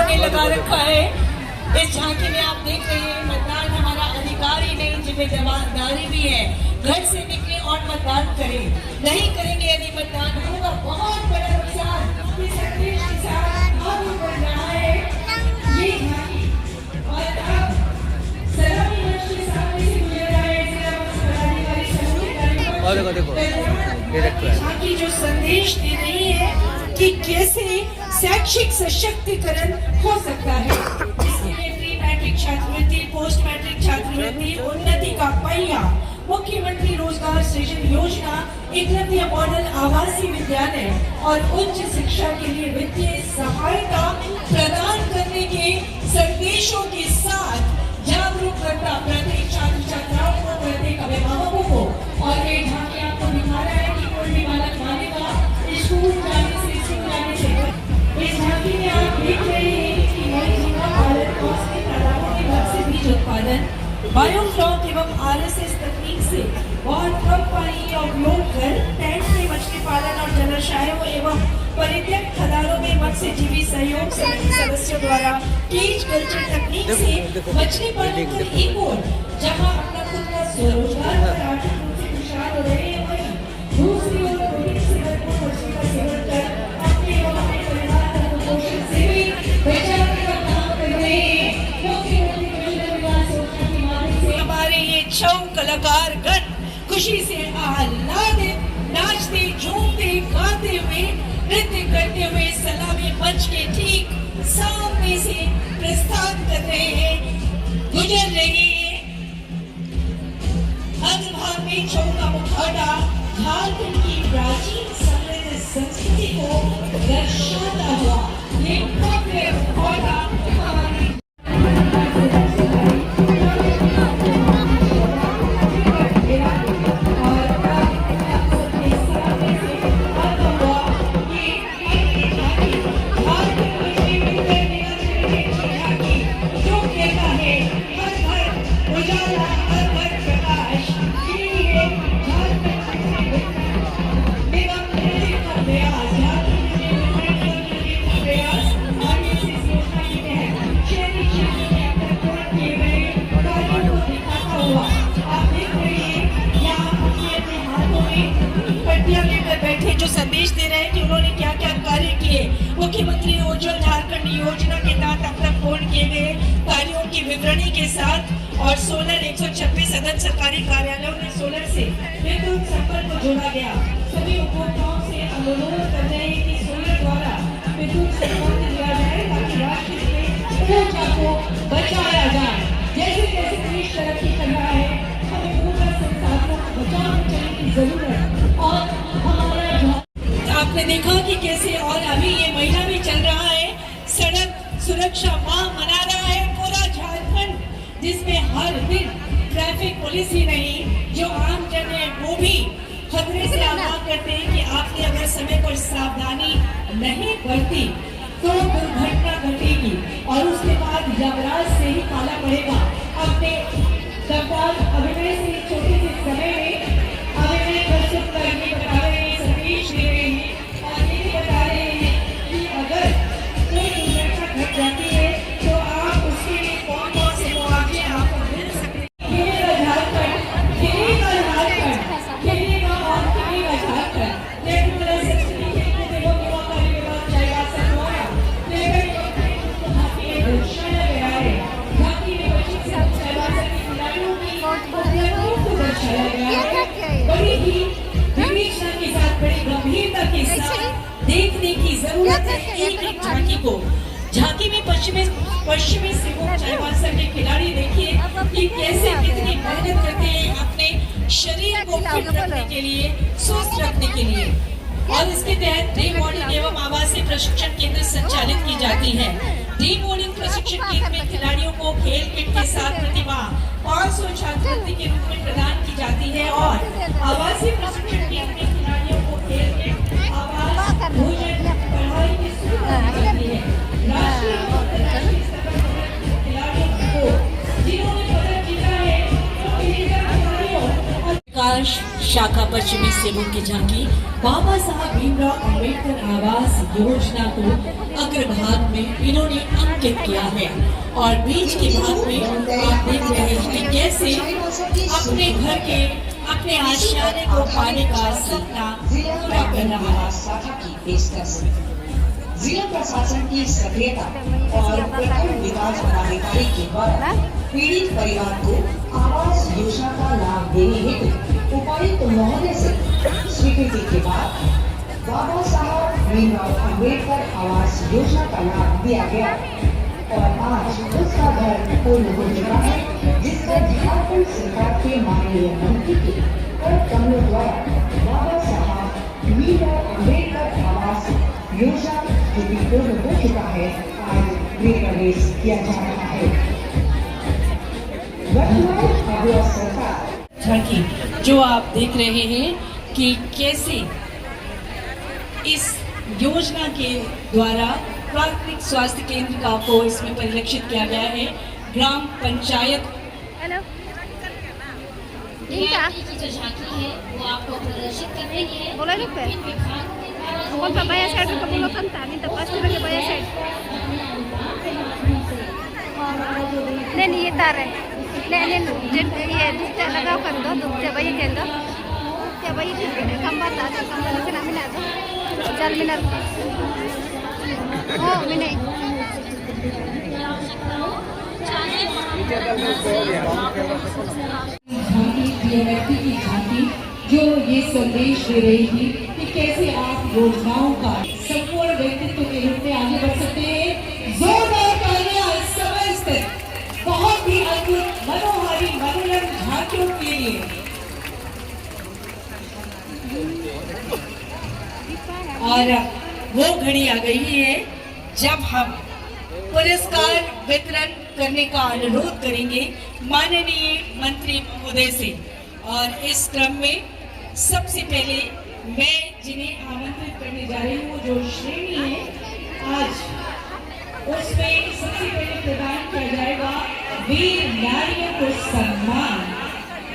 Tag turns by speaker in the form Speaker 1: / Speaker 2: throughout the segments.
Speaker 1: ने लगा रखा है। इस झांकी में आप देख रहे हैं मतदान हमारा अधिकार ही नहीं जिम्मेदारी भी है। घर से निकले और मतदान करें, नहीं करेंगे यदि मतदान होगा बहुत बड़ा नुकसान इस देश के साथ आगे बढ़ रहा है। ये झांकी और अब सलामी मंच के सामने से गुजर रहा है झांकी जो संदेश दे रही है कि कैसे शैक्षिक सशक्तिकरण हो सकता है। इसके लिए प्री मैट्रिक छात्रवृत्ति, पोस्ट मैट्रिक छात्रवृत्ति, उन्नति का पहिया, मुख्यमंत्री रोजगार सृजन योजना, एकलव्य मॉडल आवासीय विद्यालय और उच्च शिक्षा के लिए वित्तीय सहायता प्रदान करने के संदेशों के साथ जागरूकता प्रत्येक छात्र छात्राओं को, प्रत्येक अभिभावकों को। और ये झांकी आपको दिखा रहा है कि कोई भी बालक मानेगा स्कूल जाने से, स्कूल जाने से। इस झांकी में आप देख रहे हैं कि नई जिला भारत कोष के तालाबों के घर से बीज उत्पादन, बायोफ्लॉक एवं आरएसएस तकनीक से बहुत कम पानी का उपयोग कर टैंक में मछली पालन और जलाशयों एवं परित्यक्त खदानों में मत्स्यजीवी सहयोग समिति सदस्यों द्वारा केज कल्चर तकनीक से मछली पालन पर एक ओर जहां अपना खुद का स्वरोजगार पर आर्थिक रूप से खुशहाल हो रहे हैं, वहीं दूसरी ओर प्रोटीन से भरपूर मछली का सेवन कर अपने एवं अपने परिवार का पोषण से भी बचाने का काम कर रहे हैं। मुख्यमंत्री कौशल विकास योजना के माध्यम से हमारे ये 6 कलाकार गण खुशी से आह्लादित नाचते, झूमते, गाते हुए, नृत्य करते हुए सलामी मंच के ठीक सामने से प्रस्थान कर रहे हैं, गुजर रहे हैं। अग्रभाग में छौ का मुखौटा झारखंड की प्राचीन समृद्ध संस्कृति को दर्शाता हुआ ये भव्य मुखौटा हमारी जो संदेश दे रहे हैं कि उन्होंने क्या क्या कार्य किए। मुख्यमंत्री उज्ज्वल झारखंड योजना के तहत अब तक पूर्ण किए गए कार्यों की विवरणी के साथ और सोलर 126 सदन सरकारी कार्यालयों में सोलर से विद्युत संपर्क को जोड़ा गया। सभी उपभोक्ताओं से अनुरोध कर रहे हैं कि सोलर द्वारा विद्युत संपर्क दिया जाए ताकि राष्ट्र के ऊर्जा को बचाया जाए। जैसे जैसे देश तरक्की कर रहा है, हमें ऊर्जा संसाधनों को बचाने की जरूरत। और आपने देखा कि कैसे, और अभी ये महीना भी चल रहा है, सड़क सुरक्षा माह मना रहा है पूरा झारखंड, जिसमें हर दिन ट्रैफिक पुलिस ही नहीं, जो आम जन है वो भी खतरे से आगाह करते हैं कि आपने अगर समय पर सावधानी नहीं बरती तो दुर्घटना घटेगी और उसके बाद यमराज से ही पाला पड़ेगा। अपने सरकार अभिनय से छोटे से समय में अभिनय प्रस्तुत करने बता रहे हैं, संदेश दे रहे हैं और ये भी बता रहे हैं कि अगर कोई दुर्घटना घट जाती है तो आप उसके लिए कौन कौन से मुआवजे आपको मिल सकते हैं। खेलेगा झारखंड, खेलेगा झारखंड, खेलेगा और खेलेगा झारखंड। नेशनल संस्कृति के युवा कार्य विभाग जाएगा सरकार लेकर झांकी में दर्शाया गया है। झांकी में बच्चे से सहवासन की खिलाड़ियों की उपलब्धियों को दर्शाया गया है। बड़ी ही विवेचना के साथ, बड़ी गंभीरता के साथ देखने की जरूरत है एक एक झांकी को। झांकी में पश्चिमी सिंहभूम चाईबासा के खिलाड़ी देखिए कि कैसे कितनी मेहनत करते हैं अपने शरीर को फिट रखने के लिए, स्वस्थ रखने के लिए। और इसके तहत ड्रीम मॉडलिंग एवं आवासीय प्रशिक्षण केंद्र संचालित की जाती है। ड्रीम मॉडलिंग प्रशिक्षण केंद्र में खिलाड़ियों को खेल किट के साथ प्रतिभा 500 छात्रवृत्ति के रूप में प्रदान की जाती है और आवासीय प्रशिक्षण केंद्र में खिलाड़ियों को खेल किट, आवास, भोजन, पढ़ाई की सुविधा दी जाती है। राष्ट्रीय और अंतर्राष्ट्रीय स्तर पर खिलाड़ियों को जिन्होंने पदक जीता है, तो खिलाड़ियों शाखा पश्चिमी सिंहभूम की झांकी बाबा साहब भीमराव अंबेडकर आवास योजना को अग्रभाग में इन्होंने अंकित किया है और बीच के भाग में आप देख रहे हैं कि कैसे अपने घर के अपने आशियाने को पाने का सपना पूरा कर रहा है।
Speaker 2: शाखा की पेशकश जिला प्रशासन की सक्रियता और प्रखर विकास पदाधिकारी के द्वारा पीड़ित परिवार को आवास योजना का लाभ देने हेतु उपायुक्त महोदय से स्वीकृति के बाद बाबा साहब भीमराव अंबेडकर आवास योजना का लाभ दिया गया और आज उसका घर पूर्ण हो चुका है, जिसका झारखंड सरकार के माननीय मंत्री के कर कमलों द्वारा बाबा साहब भीमराव अंबेडकर आवास योजना जो कि पूर्ण हो चुका है, आज गृह प्रवेश किया जा रहा है। वर्तमान अगुआ सरकार
Speaker 1: झांकी जो आप देख रहे हैं कि कैसे इस योजना के द्वारा प्राथमिक स्वास्थ्य केंद्र को इसमें परिलक्षित किया गया है। ग्राम पंचायत
Speaker 3: की जो झांकी है वो आपको प्रदर्शित कर रही है।
Speaker 4: बोला लोग पे कौन सा बाया साइड का बोलो कम था नहीं तो पास के बाया साइड नहीं ये तार है नहीं ये दूसरा लगाओ कर दो दूसरे बाई के दो क्या बाई खंबा था खंबा लेके ना मिला दो चल मिला ओ मिले
Speaker 1: झांकी की झांकी जो ये संदेश दे रही थी कि कैसे आप योजनाओं का संपूर्ण व्यक्तित्व के रूप में आगे बढ़ सकते हैं। जोरदार तालियां इस समय स्थित बहुत ही अद्भुत मनोहारी मनोरम झांकियों के लिए। और वो घड़ी आ गई है जब हम पुरस्कार वितरण करने का अनुरोध करेंगे माननीय मंत्री महोदय से। और इस क्रम में सबसे पहले मैं जिन्हें आमंत्रित करने जा रही हूँ, जो श्रेणी है आज उसमें सबसे पहले प्रदान किया जाएगा वीर नारियों को सम्मान।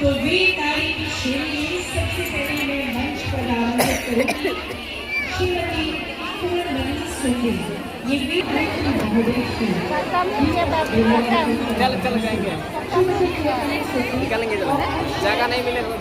Speaker 1: तो वीर नारी की श्रेणी में सबसे पहले मैं मंच पर आमंत्रित करूँगी श्रीमती पूर्णमणि सुंदरी। ये वीर महोदय
Speaker 5: चल जाएंगे निकालेंगे, जगह नहीं मिलेगा।